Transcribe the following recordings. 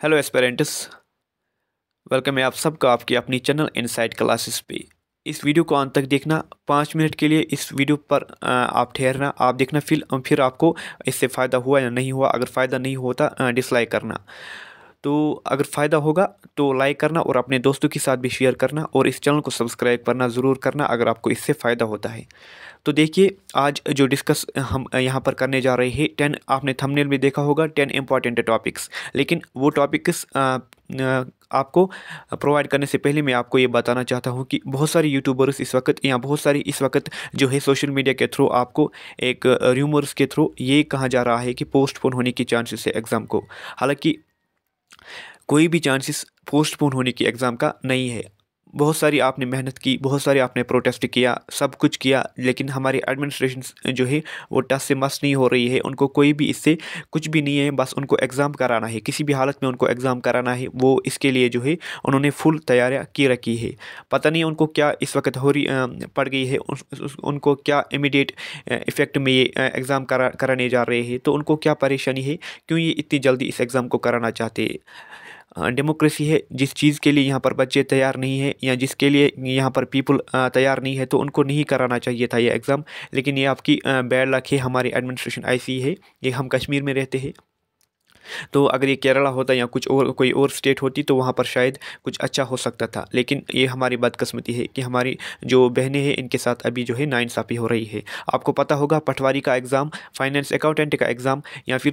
Hello aspirants. Welcome है आप सबका आपकी अपनी चैनल इनसाइड क्लासेस पे। इस वीडियो को अंत तक देखना, 5 मिनट के लिए इस वीडियो पर आप ठहरना, आप देखना फिर आपको इससे फ़ायदा हुआ या नहीं हुआ। अगर फ़ायदा नहीं होता डिसलाइक करना, तो अगर फ़ायदा होगा तो लाइक करना और अपने दोस्तों के साथ भी शेयर करना और इस चैनल को सब्सक्राइब करना ज़रूर करना अगर आपको इससे फ़ायदा होता है। तो देखिए, आज जो डिस्कस हम यहाँ पर करने जा रहे हैं 10, आपने थंबनेल में देखा होगा 10 इम्पॉर्टेंट टॉपिक्स। लेकिन वो टॉपिक्स आपको प्रोवाइड करने से पहले मैं आपको ये बताना चाहता हूँ कि बहुत सारे यूट्यूबर्स इस वक्त या बहुत सारी इस वक्त जो है सोशल मीडिया के थ्रू आपको एक र्यूमर्स के थ्रू ये कहा जा रहा है कि पोस्टपोन होने की चांसेस है एग्ज़ाम को। हालांकि कोई भी चांसेस पोस्टपोन होने की एग्ज़ाम का नहीं है। बहुत सारी आपने मेहनत की, बहुत सारे आपने प्रोटेस्ट किया, सब कुछ किया, लेकिन हमारी एडमिनिस्ट्रेशन जो है वो टस से मस नहीं हो रही है। उनको कोई भी इससे कुछ भी नहीं है, बस उनको एग्ज़ाम कराना है, किसी भी हालत में उनको एग्ज़ाम कराना है। वो इसके लिए जो है उन्होंने फुल तैयारियां की रखी है। पता नहीं उनको क्या इस वक्त हो रही पड़ गई है, उनको क्या इमीडिएट इफ़ेक्ट में ये एग्ज़ाम कराने जा रहे हैं, तो उनको क्या परेशानी है, क्यों ये इतनी जल्दी इस एग्ज़ाम को कराना चाहते हैं। डेमोक्रेसी है, जिस चीज़ के लिए यहाँ पर बच्चे तैयार नहीं है या जिसके लिए यहाँ पर पीपल तैयार नहीं है, तो उनको नहीं कराना चाहिए था ये एग्ज़ाम। लेकिन ये आपकी बैड लक है, हमारी एडमिनिस्ट्रेशन ऐसी है। ये हम कश्मीर में रहते हैं, तो अगर ये केरला होता या कुछ और कोई और स्टेट होती तो वहाँ पर शायद कुछ अच्छा हो सकता था। लेकिन ये हमारी बदकिस्मती है कि हमारी जो बहनें हैं इनके साथ अभी जो है नाइंसाफ़ी हो रही है। आपको पता होगा पटवारी का एग्ज़ाम, फाइनेंस अकाउंटेंट का एग्ज़ाम या फिर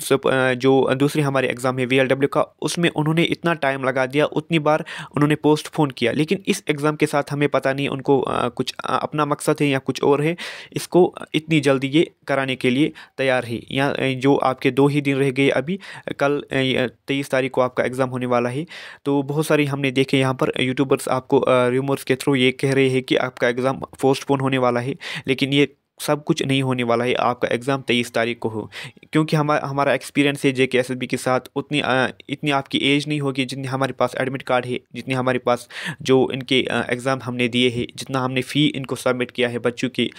जो दूसरे हमारे एग्ज़ाम है VLW का, उसमें उन्होंने इतना टाइम लगा दिया, उतनी बार उन्होंने पोस्टपोन किया। लेकिन इस एग्ज़ाम के साथ हमें पता नहीं उनको कुछ अपना मकसद है या कुछ और है, इसको इतनी जल्दी ये कराने के लिए तैयार है। या जो आपके 2 ही दिन रह गए अभी, कल 23 तारीख को आपका एग्ज़ाम होने वाला है। तो बहुत सारी हमने देखे यहाँ पर यूट्यूबर्स आपको रूमर्स के थ्रू ये कह रहे हैं कि आपका एग्ज़ाम पोस्टपोन होने वाला है, लेकिन ये सब कुछ नहीं होने वाला है। आपका एग्ज़ाम 23 तारीख को हो, क्योंकि हमारा एक्सपीरियंस है JKSSB के साथ। इतनी आपकी एज नहीं होगी जितनी हमारे पास एडमिट कार्ड है, जितनी हमारे पास जो इनके एग्ज़ाम हमने दिए हैं, जितना हमने फ़ी इनको सबमिट किया है बच्चों की।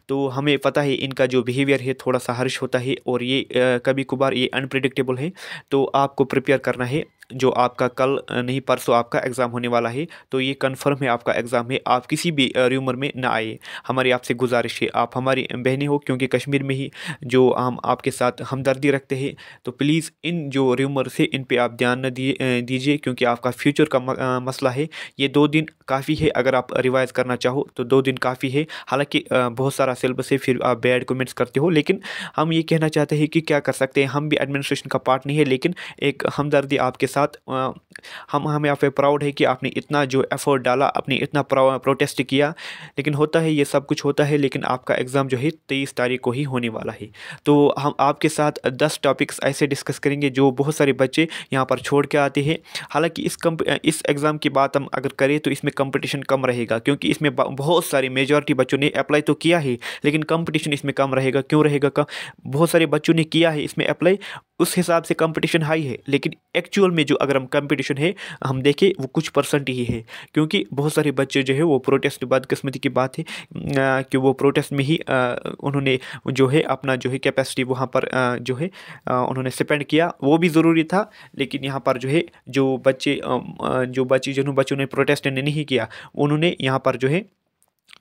तो हमें पता है इनका जो बिहेवियर है थोड़ा सा हर्ष होता है और ये कभी कभार ये अनप्रिडिक्टेबल है। तो आपको प्रिपेयर करना है। जो आपका कल नहीं परसों आपका एग्ज़ाम होने वाला है, तो ये कंफर्म है आपका एग्ज़ाम है। आप किसी भी र्यूमर में ना आए, हमारी आपसे गुजारिश है। आप हमारी बहनें हो, क्योंकि कश्मीर में ही जो हम आपके साथ हमदर्दी रखते हैं, तो प्लीज़ इन जो र्यूमर से इन पे आप ध्यान न दीजिए, क्योंकि आपका फ्यूचर का मसला है। ये 2 दिन काफ़ी है, अगर आप रिवाइज़ करना चाहो तो 2 दिन काफ़ी है। हालांकि बहुत सारा सिलेबस है, फिर आप बैड कमेंट्स करते हो, लेकिन हम ये कहना चाहते हैं कि क्या कर सकते हैं, हम भी एडमिनिस्ट्रेशन का पार्ट नहीं है, लेकिन एक हमदर्दी आपके साथ। हम यहाँ पे प्राउड है कि आपने इतना जो एफर्ट डाला, आपने इतना प्रोटेस्ट किया। लेकिन होता है, ये सब कुछ होता है, लेकिन आपका एग्ज़ाम जो है 23 तारीख को ही होने वाला है। तो हम आपके साथ 10 टॉपिक्स ऐसे डिस्कस करेंगे जो बहुत सारे बच्चे यहाँ पर छोड़ के आते हैं। हालांकि इस एग्ज़ाम की बात हम अगर करें तो इसमें कंपटीशन कम रहेगा, क्योंकि इसमें बहुत सारी मेजॉरिटी बच्चों ने अप्लाई तो किया है, लेकिन कंपटीशन इसमें कम रहेगा। क्यों रहेगा कम? बहुत सारे बच्चों ने किया है इसमें अप्लाई, उस हिसाब से कंपटीशन हाई है, लेकिन एक्चुअल में जो अगर हम कंपटीशन है हम देखें वो कुछ परसेंट ही है। क्योंकि बहुत सारे बच्चे जो है वो प्रोटेस्ट, बदकिस्मती की बात है कि वो प्रोटेस्ट में ही उन्होंने जो है अपना जो है कैपेसिटी वहाँ पर जो है उन्होंने स्पेंड किया, वो भी ज़रूरी था। लेकिन यहाँ पर जो है जो जिन बच्चों ने प्रोटेस्ट नहीं किया, उन्होंने यहाँ पर जो है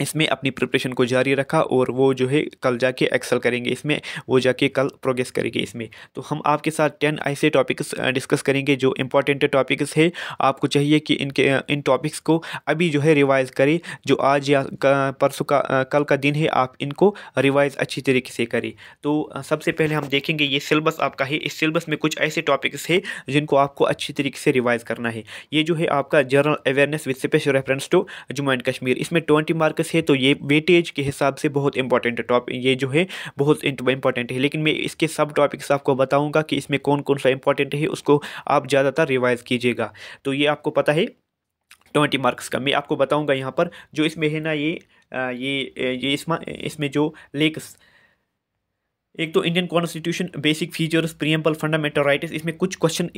इसमें अपनी प्रिपरेशन को जारी रखा और वो जो है कल जाके एक्सेल करेंगे इसमें, वो जाके कल प्रोग्रेस करेंगे इसमें। तो हम आपके साथ 10 ऐसे टॉपिक्स डिस्कस करेंगे जो इंपॉर्टेंट टॉपिक्स है। आपको चाहिए कि इन टॉपिक्स को अभी जो है रिवाइज़ करें। जो आज या परसों का कल का दिन है, आप इनको रिवाइज़ अच्छी तरीके से करें। तो सबसे पहले हम देखेंगे ये सिलेबस आपका है। इस सिलेबस में कुछ ऐसे टॉपिक्स है जिनको आपको अच्छी तरीके से रिवाइज़ करना है। ये जो है आपका general awareness with special reference to Jammu and Kashmir, इसमें 20 मार्क्स है। तो ये वेटेज के हिसाब से बहुत इंपॉर्टेंट टॉपिक ये जो है बहुत इंपॉर्टेंट है। लेकिन मैं इसके सब टॉपिक्स आपको बताऊंगा कि इसमें कौन कौन सा इंपॉर्टेंट है, उसको आप ज़्यादातर रिवाइज कीजिएगा। तो ये आपको पता है 20 मार्क्स का मैं आपको बताऊंगा। यहाँ पर जो इसमें है ना, ये इसमें जो लेक्स एक तो Indian constitution, basic features, preamble, fundamental rights, इसमें कुछ क्वेश्चन,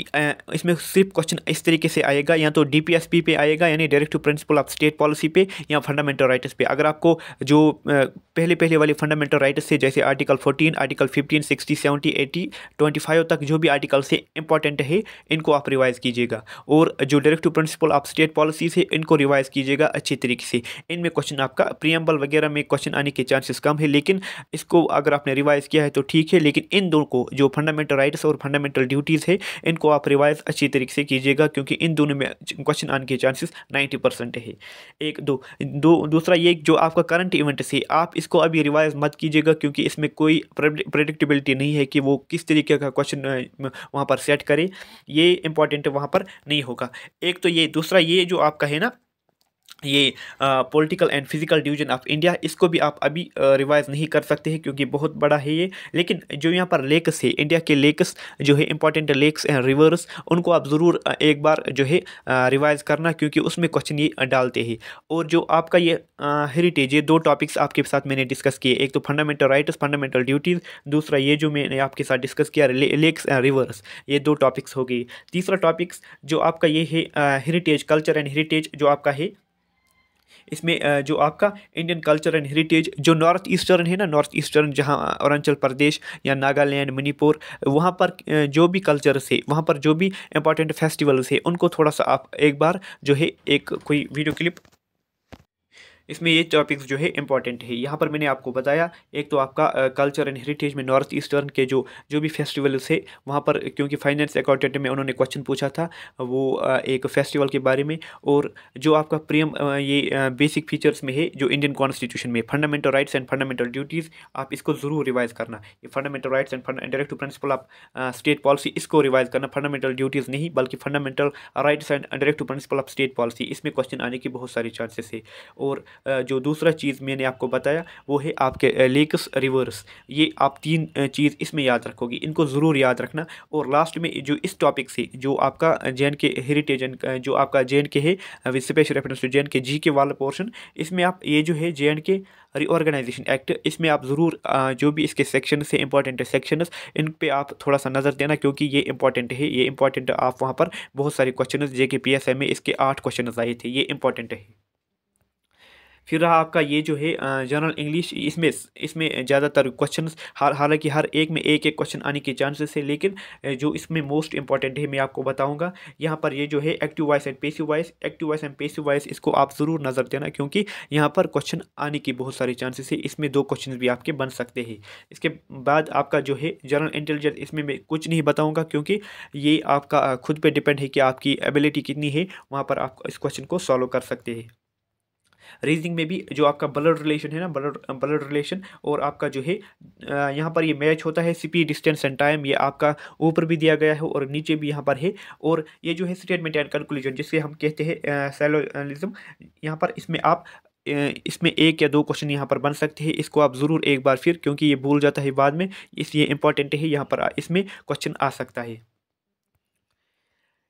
इसमें सिर्फ क्वेश्चन इस तरीके से आएगा, या तो डीपीएसपी पे आएगा यानी directive principle of state policy पे, या फंडामेंटल राइट्स पे। अगर आपको जो पहले पहले वाले फंडामेंटल राइट्स थे जैसे आर्टिकल 14, आर्टिकल 15, 60, 70, 80, 25 तक जो भी आर्टिकल से इंपॉर्टेंट है इनको आप रिवाइज कीजिएगा, और जो directive principle of state policy है इनको रिवाइज कीजिएगा अच्छी तरीके से। इनमें क्वेश्चन आपका प्रीएम्बल वगैरह में क्वेश्चन आने के चांसेस कम है, लेकिन इसको अगर आपने रिवाइज किया है तो ठीक है, लेकिन इन दोनों को, जो फंडामेंटल राइट्स और फंडामेंटल ड्यूटीज़ है, इनको आप रिवाइज अच्छी तरीके से कीजिएगा, क्योंकि इन दोनों में क्वेश्चन आने के चांसेस 90% है। एक दूसरा ये जो आपका करंट इवेंट है, आप इसको अभी रिवाइज मत कीजिएगा, क्योंकि इसमें कोई प्रेडिक्टेबिलिटी नहीं है कि वो किस तरीके का क्वेश्चन वहाँ पर सेट करे, ये इंपॉर्टेंट वहाँ पर नहीं होगा। एक तो ये, दूसरा ये जो आपका है ना, ये political and physical division of India, इसको भी आप अभी रिवाइज नहीं कर सकते हैं, क्योंकि बहुत बड़ा है ये। लेकिन जो यहाँ पर लेक्स है, इंडिया के लेक्स जो है, इंपॉर्टेंट लेक्स एंड रिवर्स, उनको आप ज़रूर एक बार जो है रिवाइज करना, क्योंकि उसमें क्वेश्चन ये डालते हैं। और जो आपका ये हेरिटेज, ये दो टॉपिक्स आपके साथ मैंने डिस्कस किए, एक तो फंडामेंटल राइट्स, फंडामेंटल ड्यूटीज़, दूसरा ये जो मैंने आपके साथ डिस्कस किया लेक्स एंड रिवर्स, ये दो टॉपिक्स हो गई। तीसरा टॉपिक्स जो आपका ये है हेरिटेज, कल्चर एंड हेरिटेज, जो आपका है इसमें जो आपका इंडियन कल्चर एंड हेरिटेज, जो नॉर्थ ईस्टर्न है ना, नॉर्थ ईस्टर्न जहाँ अरुणाचल प्रदेश या नागालैंड, मणिपुर, वहाँ पर जो भी कल्चर्स है, वहाँ पर जो भी इंपॉर्टेंट फेस्टिवल्स है, उनको थोड़ा सा आप एक बार जो है एक कोई वीडियो क्लिप, इसमें ये टॉपिक्स जो है इंपॉर्टेंट है। यहाँ पर मैंने आपको बताया, एक तो आपका कल्चर एंड हेरिटेज में नॉर्थ ईस्टर्न के जो जो भी फेस्टिवल्स है वहाँ पर, क्योंकि फाइनेंस अकाउंटेंट में उन्होंने क्वेश्चन पूछा था वो एक फेस्टिवल के बारे में। और जो आपका ये बेसिक फीचर्स में है जो इंडियन कॉन्स्टिट्यूशन में, fundamental rights and fundamental duties, आप इसको ज़रूर रिवाइज करना। ये fundamental rights and directive principle of state policy, इसको रिवाइज करना, फंडामेंटल ड्यूटीज़ नहीं, बल्कि fundamental rights and directive principle of state policy, इसमें क्वेश्चन आने की बहुत सारी चांसेस है। और जो दूसरा चीज़ मैंने आपको बताया वो है आपके लेक्स, रिवर्स, ये आप तीन चीज़ इसमें याद रखोगे, इनको ज़रूर याद रखना। और लास्ट में जो इस टॉपिक से जो आपका जे.एन.के हेरिटेज, जो आपका जे.एन.के है with special reference to JNK GK वाला पोर्शन, इसमें आप ये जो है जे.एन.के रीऑर्गेनाइजेशन एक्ट, इसमें आप ज़रूर जो भी इसके सेक्शन से इंपॉर्टेंट सेक्शंस, इन पे आप थोड़ा सा नज़र देना, क्योंकि ये इंपॉर्टेंट है, ये इंपॉर्टेंट, आप वहाँ पर बहुत सारे क्वेश्चन जे.के पी.एस.एम में इसके 8 क्वेश्चन आए थे, ये इंपॉर्टेंट है। फिर रहा आपका ये जो है जनरल इंग्लिश, इसमें इसमें ज़्यादातर क्वेश्चंस, हालांकि हर एक में एक एक क्वेश्चन आने के चांसेस है, लेकिन जो इसमें मोस्ट इंपॉर्टेंट है मैं आपको बताऊंगा। यहाँ पर ये जो है active voice and passive voice, active voice and passive voice, इसको आप ज़रूर नज़र देना, क्योंकि यहाँ पर क्वेश्चन आने की बहुत सारे चांसेस है। इसमें 2 क्वेश्चन भी आपके बन सकते हैं। इसके बाद आपका जो है जनरल इंटेलिजेंस, इसमें मैं कुछ नहीं बताऊँगा, क्योंकि ये आपका खुद पर डिपेंड है कि आपकी एबिलिटी कितनी है, वहाँ पर आप इस क्वेश्चन को सॉल्व कर सकते हैं। रीजनिंग में भी जो आपका ब्लड रिलेशन है ना, ब्लड रिलेशन, और आपका जो है यहाँ पर ये मैच होता है स्पीड, डिस्टेंस एंड टाइम, ये आपका ऊपर भी दिया गया है और नीचे भी यहाँ पर है। और ये जो है स्टेटमेंट एंड कंक्लूजन, जिससे हम कहते हैं सैलोलिज्म, यहाँ पर इसमें आप इसमें 1 या 2 क्वेश्चन यहाँ पर बन सकते हैं। इसको आप ज़रूर एक बार फिर, क्योंकि ये भूल जाता है बाद में, इसलिए इंपॉर्टेंट है, यहाँ पर इसमें क्वेश्चन आ सकता है।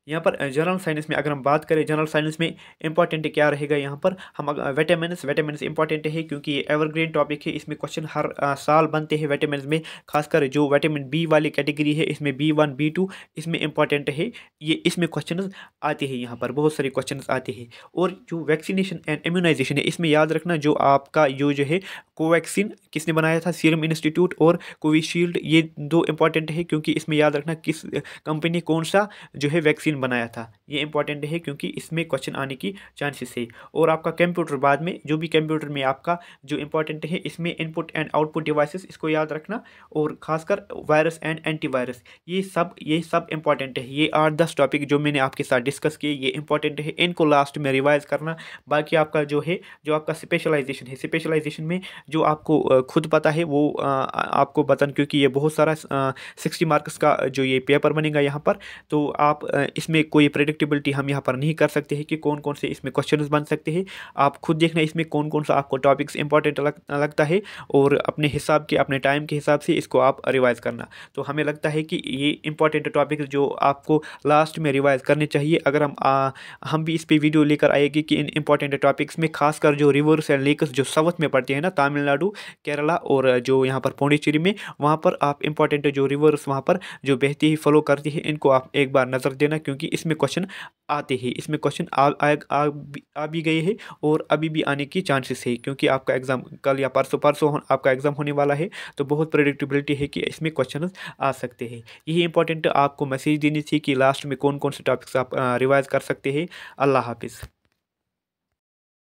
यहाँ पर जनरल साइंस में अगर हम बात करें, जनरल साइंस में इंपॉर्टेंट क्या रहेगा, यहाँ पर हम विटामिन्स इंपॉर्टेंट है, क्योंकि ये एवरग्रीन टॉपिक है, इसमें क्वेश्चन हर साल बनते हैं विटामिन्स में। खासकर जो विटामिन बी वाली कैटेगरी है, इसमें B1 B2 इसमें इंपॉर्टेंट है, ये इसमें क्वेश्चन आते हैं, यहाँ पर बहुत सारे क्वेश्चन आते हैं। और जो वैक्सीनेशन एंड इम्यूनाइजेशन है, इसमें याद रखना, जो आपका जो है कोवैक्सीन किसने बनाया था, सीरम इंस्टीट्यूट, और कोविशील्ड, ये 2 इंपॉर्टेंट है, क्योंकि इसमें याद रखना किस कंपनी कौन सा जो है वैक्सीन बनाया था, ये इंपॉर्टेंट है, क्योंकि इसमें क्वेश्चन आने की चांसेस है। और आपका कंप्यूटर, बाद में जो भी कंप्यूटर में आपका जो इंपॉर्टेंट है, इसमें इनपुट एंड आउटपुट डिवाइसेस, इसको याद रखना। और खासकर वायरस एंड एंटीवायरस, ये सब इंपॉर्टेंट है। ये 8-10 टॉपिक जो मैंने आपके साथ डिस्कस किए, ये इंपॉर्टेंट है, इनको लास्ट में रिवाइज करना। बाकी आपका जो है, जो आपका स्पेशलाइजेशन है, स्पेशलाइजेशन में जो आपको खुद पता है वो आपको बताना, क्योंकि ये बहुत सारा 60 मार्क्स का जो ये पेपर बनेगा यहाँ पर, तो आप इसमें कोई प्रेडिक्ट प्रेडिक्टेबिलिटी हम यहाँ पर नहीं कर सकते हैं कि कौन कौन से इसमें क्वेश्चन बन सकते हैं। आप खुद देखना इसमें कौन कौन सा आपको टॉपिक्स इंपॉर्टेंट लगता है और अपने हिसाब के अपने टाइम के हिसाब से इसको आप रिवाइज़ करना। तो हमें लगता है कि ये इंपॉर्टेंट टॉपिक्स जो आपको लास्ट में रिवाइज़ करने चाहिए। अगर हम भी इस पे वीडियो लेकर आएगी कि इन इंपॉर्टेंट टॉपिक्स में खासकर जो रिवर्स एंड लेक्स जो साउथ में पड़ते हैं ना, तमिलनाडु, केरला और जो यहाँ पर पौंडीचेरी में, वहाँ पर आप इंपॉर्टेंट जो रिवर्स वहाँ पर जो बहती है फॉलो करती है, इनको आप एक बार नज़र देना, क्योंकि इसमें क्वेश्चन आते ही, इसमें क्वेश्चन आ भी गए हैं और अभी भी आने की चांसेस है, क्योंकि आपका एग्ज़ाम कल या परसों आपका एग्ज़ाम होने वाला है। तो बहुत प्रेडिक्टेबिलिटी है कि इसमें क्वेश्चन आ सकते हैं। यही इंपॉर्टेंट आपको मैसेज देनी थी कि लास्ट में कौन कौन से टॉपिक्स आप रिवाइज कर सकते हैं। अल्लाह हाफिज़।